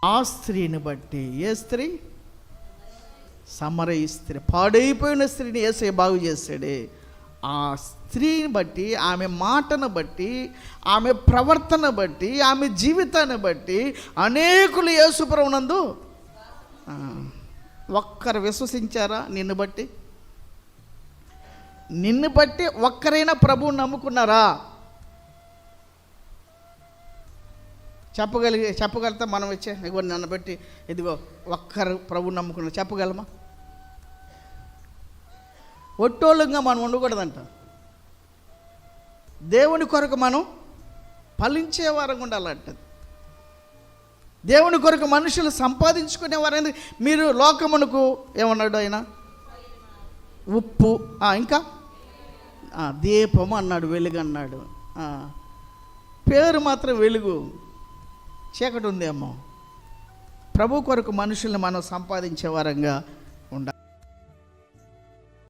ఆ స్త్రీని బట్టి, ఏ స్త్రీ? సమరయ స్త్రీ, పాడైపోయిన స్త్రీని యేసయ్య బాగు చేశాడే. ఆ స్త్రీని బట్టి, ఆమె మాటను బట్టి, ఆమె ప్రవర్తన బట్టి, ఆమె జీవితాన్ని బట్టి అనేకులు యేసు ప్రభువునందు ఒక్కరు విశ్వసించారా? నిన్ను బట్టి ఒక్కరైనా ప్రభువుని నమ్ముకున్నారా? చెప్పగలిగితే మనం వచ్చే ఇదిగో నన్ను బట్టి ఇదిగో ఒక్కరు ప్రభువుని నమ్ముకున్నారు చెప్పగలమా? ఒట్టోళ్ళంగా మనం ఉండకూడదంట. దేవుని కొరకు మనం ఫలించే వారంగా ఉండాలంటది. దేవుని కొరకు మనుషులు సంపాదించుకునేవారని. మీరు లోకమునకు ఏమన్నాడు ఆయన? ఉప్పు, ఇంకా దీపము అన్నాడు, వెలుగు అన్నాడు. పేరు మాత్రం వెలుగు, చీకటి ఉందేమో. ప్రభు కొరకు మనుషుల్ని మనం సంపాదించే వారంగా